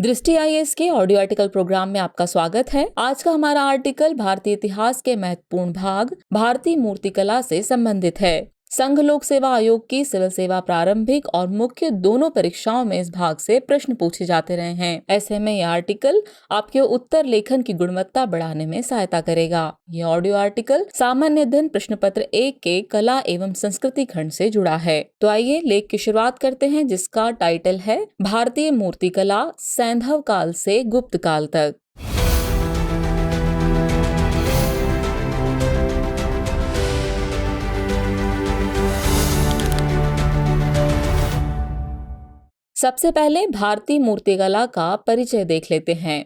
दृष्टि आईएएस के audio article programme में आपका स्वागत है। आज का हमारा आर्टिकल भारतीय इतिहास के महत्वपूर्ण भाग भारतीय मूर्तिकला से संबंधित है। संघ लोक सेवा आयोग की सिविल सेवा प्रारंभिक और मुख्य दोनों परीक्षाओं में इस भाग से प्रश्न पूछे जाते रहे हैं। ऐसे में यह आर्टिकल आपके उत्तर लेखन की गुणवत्ता बढ़ाने में सहायता करेगा। यह ऑडियो आर्टिकल सामान्य अध्ययन प्रश्न पत्र 1 के कला एवं संस्कृति खंड से जुड़ा है। तो आइए लेख की शुरुआत करते हैं, जिसका टाइटल है भारतीय मूर्तिकला सैंधव काल से गुप्त काल तक। सबसे पहले भारतीय मूर्तिकला का परिचय देख लेते हैं।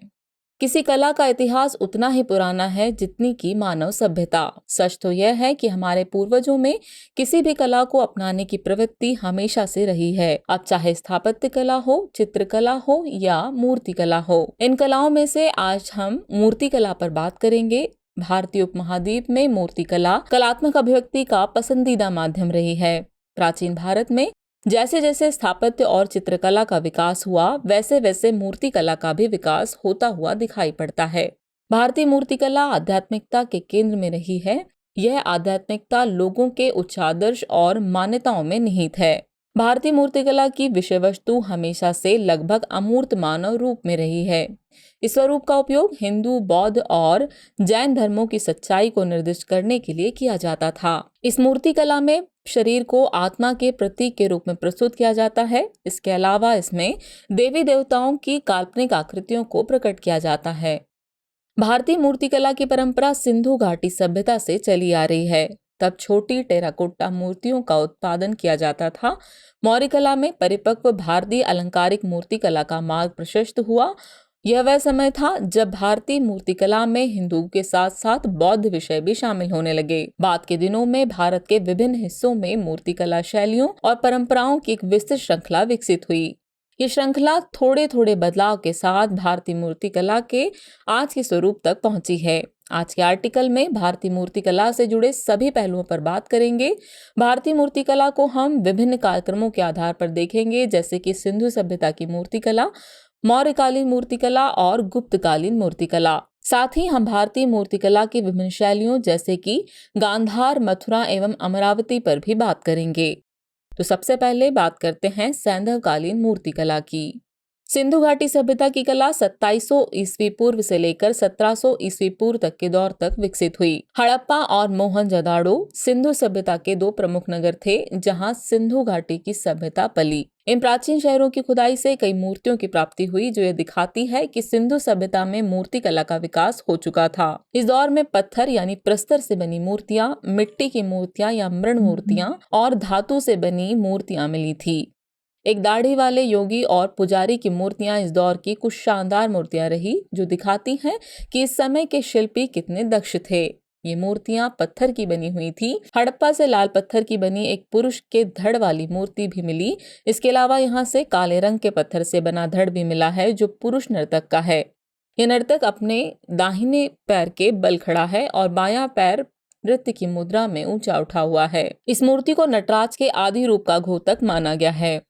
किसी कला का इतिहास उतना ही पुराना है जितनी की मानव सभ्यता। सच तो यह है कि हमारे पूर्वजों में किसी भी कला को अपनाने की प्रवृत्ति हमेशा से रही है। अब चाहे स्थापत्य कला हो, चित्रकला हो या मूर्तिकला हो, इन कलाओं में से आज हम मूर्तिकला पर बात करेंगे। भारतीय उपमहाद्वीप में मूर्तिकला कलात्मक अभिव्यक्ति का पसंदीदा माध्यम रही है। प्राचीन भारत में जैसे जैसे स्थापत्य और चित्रकला का विकास हुआ, वैसे वैसे मूर्तिकला का भी विकास होता हुआ दिखाई पड़ता है। भारतीय मूर्तिकला आध्यात्मिकता के केंद्र में रही है। यह आध्यात्मिकता लोगों के उच्च आदर्श और मान्यताओं में निहित है। भारतीय मूर्तिकला की विषय वस्तु हमेशा से लगभग अमूर्त मानव रूप में रही है। इस स्वरूप का उपयोग हिंदू, बौद्ध और जैन धर्मों की सच्चाई को निर्दिष्ट करने के लिए किया जाता था। इस मूर्तिकला में शरीर को आत्मा के प्रतीक के रूप में प्रस्तुत किया जाता है। इसके अलावा इसमें देवी देवताओं की काल्पनिक आकृतियों को प्रकट किया जाता है। भारतीय मूर्तिकला की परंपरा सिंधु घाटी सभ्यता से चली आ रही है। तब छोटी टेराकोटा मूर्तियों का उत्पादन किया जाता था। मौर्य कला में परिपक्व भारतीय अलंकारिक मूर्तिकला का मार्ग प्रशस्त हुआ। यह वह समय था जब भारतीय मूर्तिकला में हिंदू के साथ साथ बौद्ध विषय भी शामिल होने लगे। बाद के दिनों में भारत के विभिन्न हिस्सों में मूर्तिकला शैलियों और परंपराओं की एक विस्तृत श्रृंखला विकसित हुई। ये श्रृंखला थोड़े थोड़े बदलाव के साथ भारतीय मूर्तिकला के आज के स्वरूप तक पहुंची है। आज के आर्टिकल में भारतीय मूर्तिकला से जुड़े सभी पहलुओं पर बात करेंगे। भारतीय मूर्तिकला को हम विभिन्न कार्यक्रमों के आधार पर देखेंगे, जैसे कि सिंधु सभ्यता की मूर्तिकला, मौर्यकालीन मूर्तिकला और गुप्तकालीन मूर्तिकला। साथ ही हम भारतीय मूर्तिकला की विभिन्न शैलियों जैसे कि गांधार, मथुरा एवं अमरावती पर भी बात करेंगे। तो सबसे पहले बात करते हैं सैंधवकालीन मूर्तिकला की। सिंधु घाटी सभ्यता की कला 2700 ईस्वी पूर्व से लेकर 1700 ईस्वी पूर्व तक के दौर तक विकसित हुई। हड़प्पा और मोहनजोदाड़ो सिंधु सभ्यता के दो प्रमुख नगर थे, जहां सिंधु घाटी की सभ्यता पली। इन प्राचीन शहरों की खुदाई से कई मूर्तियों की प्राप्ति हुई, जो यह दिखाती है कि सिंधु सभ्यता में मूर्ति कला का विकास हो चुका था। इस दौर में पत्थर यानी प्रस्तर से बनी मूर्तियां, मिट्टी की मूर्तियां या मृण मूर्तियां और धातु से बनी मूर्तियां मिली थी। एक दाढ़ी वाले योगी और पुजारी की मूर्तियां इस दौर की कुछ शानदार मूर्तियां रही, जो दिखाती हैं कि इस समय के शिल्पी कितने दक्ष थे। ये मूर्तियां पत्थर की बनी हुई थी। हड़प्पा से लाल पत्थर की बनी एक पुरुष के धड़ वाली मूर्ति भी मिली। इसके अलावा यहाँ से काले रंग के पत्थर से बना धड़ भी मिला है, जो पुरुष नर्तक का है। यह नर्तक अपने दाहिने पैर के बल खड़ा है और बायां पैर नृत्य की मुद्रा में ऊंचा उठा हुआ है। इस मूर्ति को नटराज के आदि रूप का घोतक माना गया है।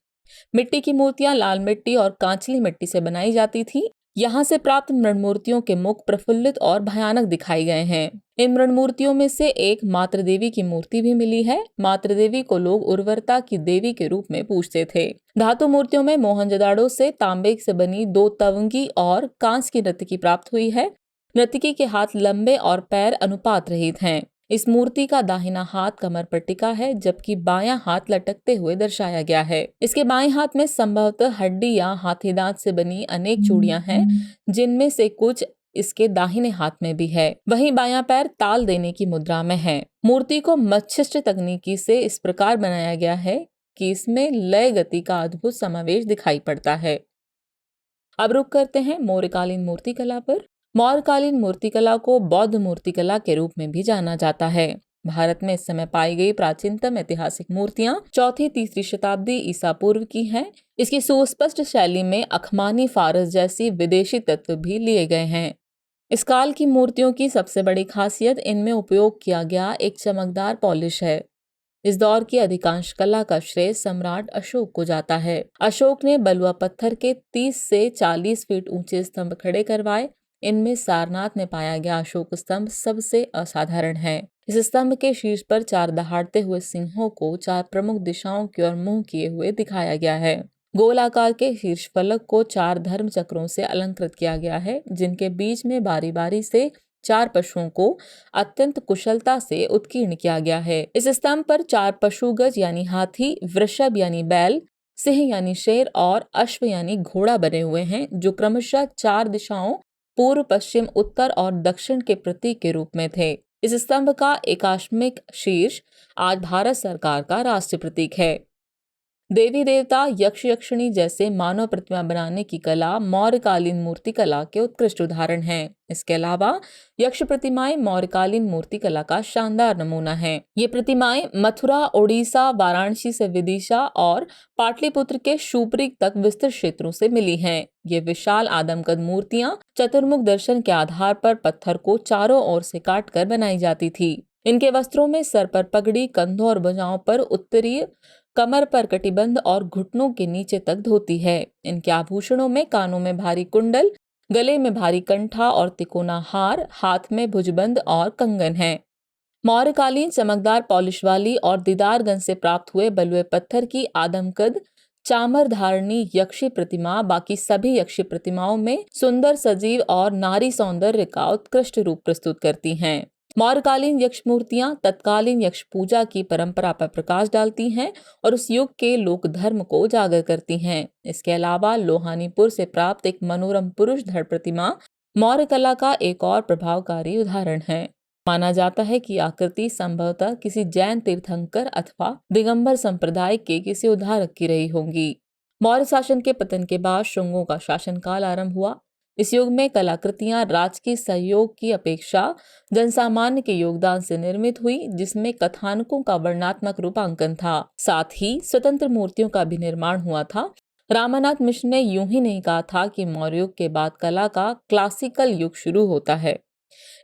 मिट्टी की मूर्तियां लाल मिट्टी और कांचली मिट्टी से बनाई जाती थी। यहाँ से प्राप्त मृण मूर्तियों के मुख प्रफुल्लित और भयानक दिखाई गए हैं। इन मृण मूर्तियों में से एक मातृ देवी की मूर्ति भी मिली है। मातृ देवी को लोग उर्वरता की देवी के रूप में पूजते थे। धातु मूर्तियों में मोहनजोदाड़ो से तांबे से बनी 2 तवंगी और कांच की नर्तकी प्राप्त हुई है। नर्तकी के हाथ लंबे और पैर अनुपात रहित हैं। इस मूर्ति का दाहिना हाथ कमर पर टिका है, जबकि बायां हाथ लटकते हुए दर्शाया गया है। इसके बाएं हाथ में संभवतः हड्डी या हाथी दांत से बनी अनेक चूड़ियां हैं, जिनमें से कुछ इसके दाहिने हाथ में भी है। वहीं बायां पैर ताल देने की मुद्रा में है। मूर्ति को मच्छिष्ट तकनीकी से इस प्रकार बनाया गया है कि इसमें लय गति का अद्भुत समावेश दिखाई पड़ता है। अब रुक करते हैं मौर्यकालीन मूर्तिकला पर। मौर्यकालीन मूर्तिकला को बौद्ध मूर्तिकला के रूप में भी जाना जाता है। भारत में इस समय पाई गई प्राचीनतम ऐतिहासिक मूर्तियां 4वीं-3वीं शताब्दी ईसा पूर्व की हैं। इसकी सुस्पष्ट शैली में अखमानी, फारस जैसी विदेशी तत्व भी लिए गए हैं। इस काल की मूर्तियों की सबसे बड़ी खासियत इनमें उपयोग किया गया एक चमकदार पॉलिश है। इस दौर की अधिकांश कला का श्रेय सम्राट अशोक को जाता है। अशोक ने बलुआ पत्थर के 30 से 40 फीट ऊंचे स्तंभ खड़े करवाए। इनमें सारनाथ में पाया गया अशोक स्तंभ सबसे असाधारण है। इस स्तंभ के शीर्ष पर 4 दहाड़ते हुए सिंहों को 4 प्रमुख दिशाओं की ओर मुंह किए हुए दिखाया गया है। गोल आकार के शीर्ष फलक को 4 धर्म चक्रों से अलंकृत किया गया है, जिनके बीच में बारी बारी से 4 पशुओं को अत्यंत कुशलता से उत्कीर्ण किया गया है। इस स्तंभ पर 4 पशुगज यानी हाथी, वृषभ यानी बैल, सिंह यानी शेर और अश्व यानी घोड़ा बने हुए हैं, जो क्रमशः 4 दिशाओं पूर्व, पश्चिम, उत्तर और दक्षिण के प्रतीक के रूप में थे। इस स्तंभ का एकाश्मिक शीर्ष आज भारत सरकार का राष्ट्रीय प्रतीक है। देवी देवता, यक्ष यक्षिणी जैसे मानव प्रतिमा बनाने की कला मौर्यकालीन मूर्ति कला के उत्कृष्ट उदाहरण हैं। इसके अलावा यक्ष प्रतिमाएं मौर्यकालीन मूर्ति कला का शानदार नमूना हैं। ये प्रतिमाएं मथुरा, ओडिशा, वाराणसी से विदिशा और पाटलिपुत्र के शूपरीक तक विस्तृत क्षेत्रों से मिली हैं। ये विशाल आदमकद मूर्तियां चतुर्मुख दर्शन के आधार पर पत्थर को चारों ओर से काटकर बनाई जाती थी। इनके वस्त्रों में सर पर पगड़ी, कंधों और भुजाओं पर उत्तरीय, कमर पर कटिबंध और घुटनों के नीचे तक धोती है। इनके आभूषणों में कानों में भारी कुंडल, गले में भारी कंठा और तिकोना हार, हाथ में भुजबंद और कंगन है। मौर्यकालीन चमकदार पॉलिश वाली और दीदारगंज से प्राप्त हुए बलुए पत्थर की आदमकद चामर धारणी यक्षी प्रतिमा बाकी सभी यक्षी प्रतिमाओं में सुंदर, सजीव और नारी सौंदर्य का उत्कृष्ट रूप प्रस्तुत करती हैं। मौर्यकालीन यक्ष मूर्तियां तत्कालीन यक्ष पूजा की परंपरा पर प्रकाश डालती हैं और उस युग के लोक धर्म को उजागर करती हैं। इसके अलावा लोहानीपुर से प्राप्त एक मनोरम पुरुष धड़ प्रतिमा मौर्य कला का एक और प्रभावकारी उदाहरण है। माना जाता है कि आकृति संभवतः किसी जैन तीर्थंकर अथवा दिगंबर संप्रदाय के किसी उद्धारक की रही होंगी। मौर्य शासन के पतन के बाद शुंगों का शासनकाल आरंभ हुआ। इस युग में कलाकृतियां राजकीय सहयोग की अपेक्षा जनसामान्य के योगदान से निर्मित हुई, जिसमें कथानकों का वर्णनात्मक रूपांकन था। साथ ही स्वतंत्र मूर्तियों का भी निर्माण हुआ था। रामानाथ मिश्र ने यूं ही नहीं कहा था कि मौर्य युग के बाद कला का क्लासिकल युग शुरू होता है।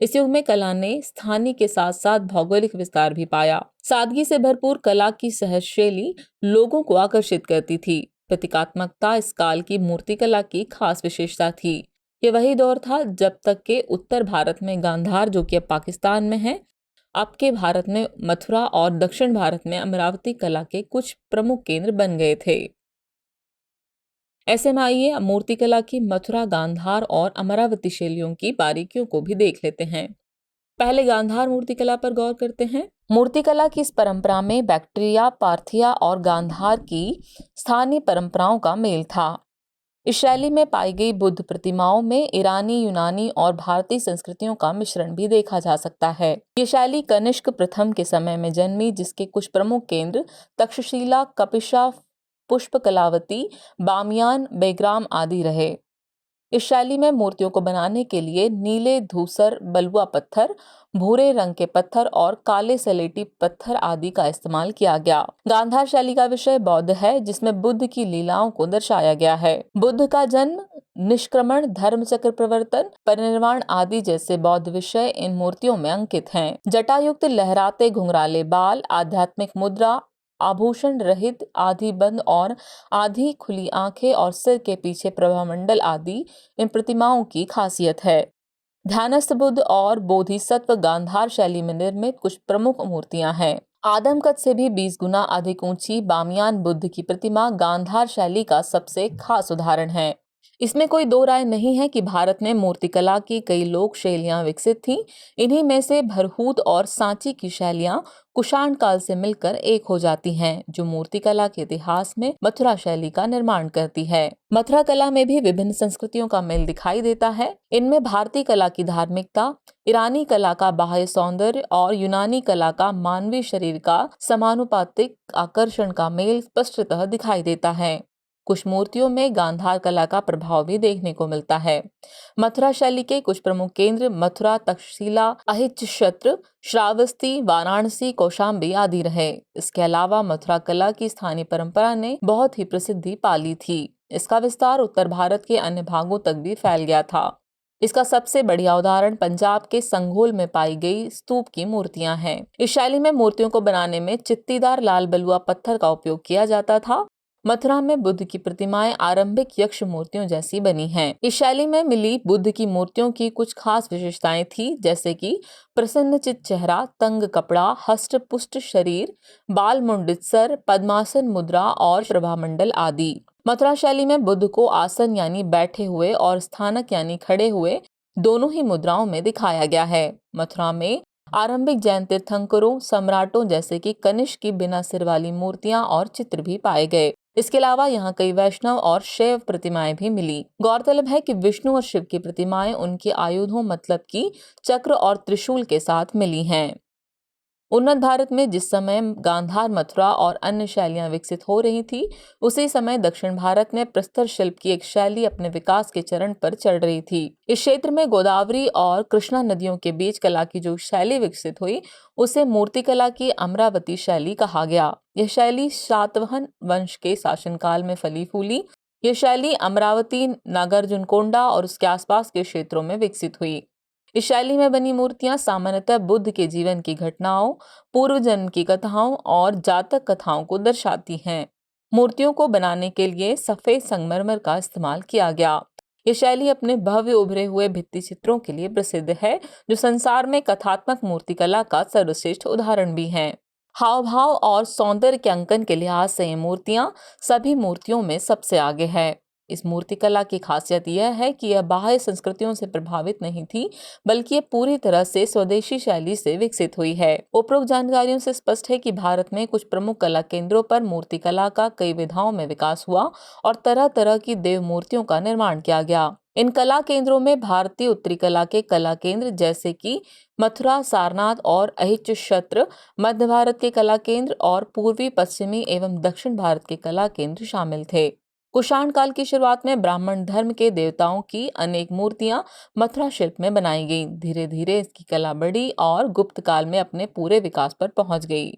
इस युग में कला ने स्थानीय के साथ साथ भौगोलिक विस्तार भी पाया। सादगी से भरपूर कला की सहज शैली लोगों को आकर्षित करती थी। प्रतीकात्मकता इस काल की मूर्ति कला की खास विशेषता थी। ये वही दौर था जब तक के उत्तर भारत में गांधार, जो कि अब पाकिस्तान में है, अब के भारत में मथुरा और दक्षिण भारत में अमरावती कला के कुछ प्रमुख केंद्र बन गए थे। ऐसे में आइए मूर्ति कला की मथुरा, गांधार और अमरावती शैलियों की बारीकियों को भी देख लेते हैं। पहले गांधार मूर्ति कला पर गौर करते हैं। मूर्ति कला की इस परंपरा में बैक्ट्रिया, पार्थिया और गांधार की स्थानीय परंपराओं का मेल था। इस शैली में पाई गई बुद्ध प्रतिमाओं में ईरानी, यूनानी और भारतीय संस्कृतियों का मिश्रण भी देखा जा सकता है। ये शैली कनिष्क प्रथम के समय में जन्मी, जिसके कुछ प्रमुख केंद्र तक्षशिला, कपिशा, पुष्पकलावती, बामियान, बेग्राम आदि रहे। इस शैली में मूर्तियों को बनाने के लिए नीले, धूसर, बलुआ पत्थर, भूरे रंग के पत्थर और काले सलेटी पत्थर आदि का इस्तेमाल किया गया। गांधार शैली का विषय बौद्ध है, जिसमें बुद्ध की लीलाओं को दर्शाया गया है। बुद्ध का जन्म, निष्क्रमण, धर्मचक्र प्रवर्तन, परिनिर्वाण आदि जैसे बौद्ध विषय इन मूर्तियों में अंकित हैं। जटायुक्त लहराते घुंघराले बाल, आध्यात्मिक मुद्रा, आभूषण रहित आधी बंद और आधी खुली आंखें और सिर के पीछे प्रभामंडल आदि इन प्रतिमाओं की खासियत है। ध्यानस्थ बुद्ध और बोधिसत्व गांधार शैली में निर्मित कुछ प्रमुख मूर्तियां हैं। आदमकद से भी 20 गुना अधिक ऊंची बामियान बुद्ध की प्रतिमा गांधार शैली का सबसे खास उदाहरण है। इसमें कोई दो राय नहीं है कि भारत में मूर्तिकला की कई लोक शैलियां विकसित थीं। इन्हीं में से भरहूत और सांची की शैलियां कुषाण काल से मिलकर एक हो जाती हैं, जो मूर्तिकला के इतिहास में मथुरा शैली का निर्माण करती है। मथुरा कला में भी विभिन्न संस्कृतियों का मेल दिखाई देता है। इनमें भारतीय कला की धार्मिकता, ईरानी कला का बाह्य सौंदर्य और यूनानी कला का मानवीय शरीर का समानुपातिक आकर्षण का मेल स्पष्टतः दिखाई देता है। कुछ मूर्तियों में गांधार कला का प्रभाव भी देखने को मिलता है। मथुरा शैली के कुछ प्रमुख केंद्र मथुरा, तक्षशिला, अहिच्छत्र, श्रावस्ती, वाराणसी, कौशाम्बी आदि रहे। इसके अलावा मथुरा कला की स्थानीय परंपरा ने बहुत ही प्रसिद्धि पाली थी। इसका विस्तार उत्तर भारत के अन्य भागों तक भी फैल गया था। इसका सबसे बढ़िया उदाहरण पंजाब के संघोल में पाई गई स्तूप की मूर्तियां हैं। इस शैली में मूर्तियों को बनाने में चित्तीदार लाल बलुआ पत्थर का उपयोग किया जाता था। मथुरा में बुद्ध की प्रतिमाएं आरंभिक यक्ष मूर्तियों जैसी बनी हैं। इस शैली में मिली बुद्ध की मूर्तियों की कुछ खास विशेषताएं थी, जैसे कि प्रसन्नचित चेहरा, तंग कपड़ा, हष्ट पुष्ट शरीर, बाल मुंडित सर, पद्मासन मुद्रा और प्रभामंडल आदि। मथुरा शैली में बुद्ध को आसन यानी बैठे हुए और स्थानक यानी खड़े हुए दोनों ही मुद्राओं में दिखाया गया है। मथुरा में आरंभिक जैन तीर्थंकरों, सम्राटों जैसे कि कनिष्क की बिना सिर वाली मूर्तियां और चित्र भी पाए गए। इसके अलावा यहाँ कई वैष्णव और शैव प्रतिमाएं भी मिली। गौरतलब है कि विष्णु और शिव की प्रतिमाएं उनके आयुधों मतलब कि चक्र और त्रिशूल के साथ मिली हैं। उन्नत भारत में जिस समय गांधार, मथुरा और अन्य शैलियां विकसित हो रही थी, उसी समय दक्षिण भारत में प्रस्तर शिल्प की एक शैली अपने विकास के चरण पर चल रही थी। इस क्षेत्र में गोदावरी और कृष्णा नदियों के बीच कला की जो शैली विकसित हुई, उसे मूर्तिकला की अमरावती शैली कहा गया। यह शैली सातवाहन वंश के शासनकाल में फली फूली। यह शैली अमरावती, नागार्जुनकोंडा और उसके आसपास के क्षेत्रों में विकसित हुई। इस शैली में बनी मूर्तियां सामान्यतः बुद्ध के जीवन की घटनाओं, पूर्व जन्म की कथाओं और जातक कथाओं को दर्शाती हैं। मूर्तियों को बनाने के लिए सफेद संगमरमर का इस्तेमाल किया गया। ये शैली अपने भव्य उभरे हुए भित्ति चित्रों के लिए प्रसिद्ध है, जो संसार में कथात्मक मूर्तिकला का सर्वश्रेष्ठ उदाहरण भी है। हाव भाव और सौंदर्य के अंकन के लिहाज से ये मूर्तियां सभी मूर्तियों में सबसे आगे है। इस मूर्तिकला की खासियत यह है कि यह बाह्य संस्कृतियों से प्रभावित नहीं थी, बल्कि ये पूरी तरह से स्वदेशी शैली से विकसित हुई है। उपरोक्त जानकारियों से स्पष्ट है कि भारत में कुछ प्रमुख कला केंद्रों पर मूर्तिकला का कई विधाओं में विकास हुआ और तरह तरह की देव मूर्तियों का निर्माण किया गया। इन कला केंद्रों में भारतीय उत्तरी कला के कला केंद्र जैसे कि मथुरा, सारनाथ और अहिच्छत्र, मध्य भारत के कला केंद्र और पूर्वी, पश्चिमी एवं दक्षिण भारत के कला केंद्र शामिल थे। कुषाण काल की शुरुआत में ब्राह्मण धर्म के देवताओं की अनेक मूर्तियां मथुरा शिल्प में बनाई गईं। धीरे धीरे इसकी कला बढ़ी और गुप्त काल में अपने पूरे विकास पर पहुंच गई।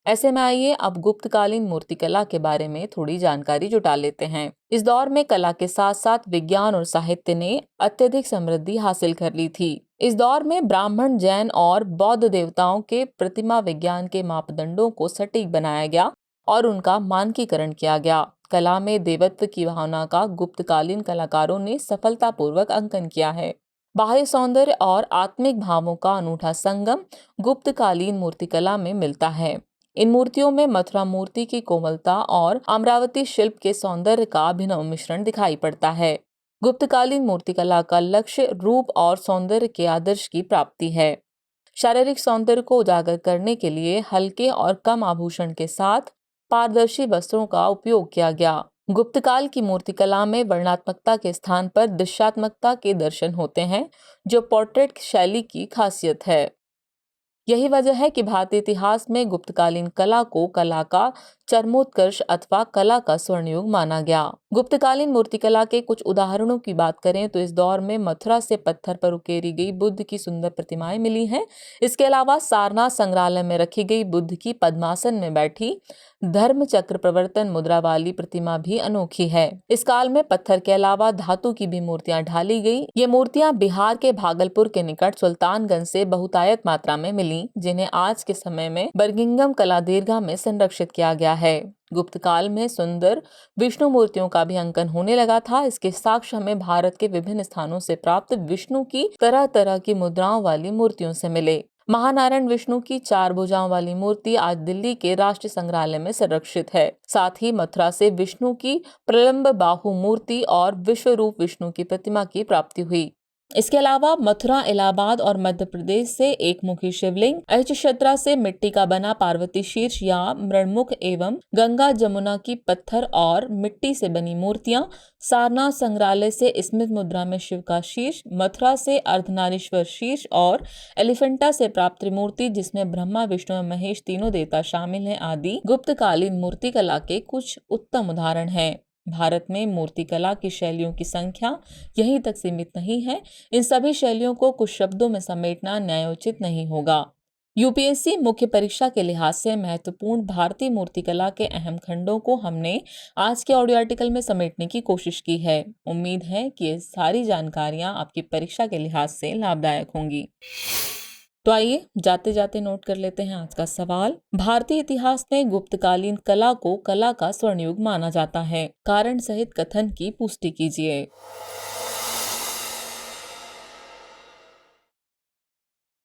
ऐसे में आइए अब गुप्तकालीन मूर्तिकला के बारे में थोड़ी जानकारी जुटा लेते हैं। इस दौर में कला के साथ साथ विज्ञान और साहित्य ने अत्यधिक समृद्धि हासिल कर ली थी। इस दौर में ब्राह्मण, जैन और बौद्ध देवताओं के प्रतिमा विज्ञान के मापदंडों को सटीक बनाया गया और उनका मानकीकरण किया गया। कला में देवत्व की भावना का गुप्तकालीन कलाकारों ने सफलतापूर्वक अंकन किया है। बाह्य सौंदर्य और आत्मिक भावों का अनूठा संगम गुप्तकालीन मूर्तिकला में मिलता है। इन मूर्तियों में मथुरा मूर्ति की कोमलता और अमरावती शिल्प के सौंदर्य का अभिनव मिश्रण दिखाई पड़ता है। गुप्तकालीन मूर्तिकला का लक्ष्य रूप और सौंदर्य के आदर्श की प्राप्ति है। शारीरिक सौंदर्य को उजागर करने के लिए हल्के और कम आभूषण के साथ पारदर्शी वस्त्रों का उपयोग किया गया। गुप्तकाल की मूर्तिकला में वर्णात्मकता के स्थान पर दृश्यात्मकता के दर्शन होते हैं, जो पोर्ट्रेट शैली की खासियत है। यही वजह है कि भारतीय इतिहास में गुप्तकालीन कला को कला का चरमोत्कर्ष अथवा कला का स्वर्ण युग माना गया। गुप्तकालीन मूर्तिकला के कुछ उदाहरणों की बात करें तो इस दौर में मथुरा से पत्थर पर उकेरी गई बुद्ध की सुंदर प्रतिमाएं मिली हैं। इसके अलावा सारनाथ संग्रहालय में रखी गई बुद्ध की पद्मासन में बैठी धर्म चक्र प्रवर्तन मुद्रा वाली प्रतिमा भी अनोखी है। इस काल में पत्थर के अलावा धातु की भी मूर्तियां ढाली गई। ये मूर्तियां बिहार के भागलपुर के निकट सुल्तानगंज से बहुतायत मात्रा में मिली, जिन्हें आज के समय में बर्गिंगम कला दीर्घा में संरक्षित किया गया है। गुप्त काल में सुंदर विष्णु मूर्तियों का भी अंकन होने लगा था। इसके साक्ष्य हमें भारत के विभिन्न स्थानों से प्राप्त विष्णु की तरह तरह की मुद्राओं वाली मूर्तियों से मिले। महानारायण विष्णु की 4 भुजाओं वाली मूर्ति आज दिल्ली के राष्ट्रीय संग्रहालय में संरक्षित है। साथ ही मथुरा से विष्णु की प्रलंब बाहु मूर्ति और विश्व रूप विष्णु की प्रतिमा की प्राप्ति हुई। इसके अलावा मथुरा, इलाहाबाद और मध्य प्रदेश से एक मुखी शिवलिंग, अहिच्छत्र से मिट्टी का बना पार्वती शीर्ष या मृणमुख एवं गंगा जमुना की पत्थर और मिट्टी से बनी मूर्तियां, सारनाथ संग्रहालय से स्मित मुद्रा में शिव का शीर्ष, मथुरा से अर्धनारीश्वर शीर्ष और एलिफेंटा से प्राप्त त्रिमूर्ति जिसमें ब्रह्मा, विष्णु और महेश तीनों देवता शामिल हैं आदि गुप्तकालीन मूर्तिकला के कुछ उत्तम उदाहरण हैं। भारत में मूर्तिकला की शैलियों की संख्या यहीं तक सीमित नहीं है। इन सभी शैलियों को कुछ शब्दों में समेटना न्यायोचित नहीं होगा। यूपीएससी मुख्य परीक्षा के लिहाज से महत्वपूर्ण भारतीय मूर्तिकला के अहम खंडों को हमने आज के ऑडियो आर्टिकल में समेटने की कोशिश की है। उम्मीद है कि ये सारी जानकारियां आपकी परीक्षा के लिहाज से लाभदायक होंगी। तो आइए जाते जाते नोट कर लेते हैं आज का सवाल। भारतीय इतिहास में गुप्तकालीन कला को कला का स्वर्णयुग माना जाता है। कारण सहित कथन की पुष्टि कीजिए।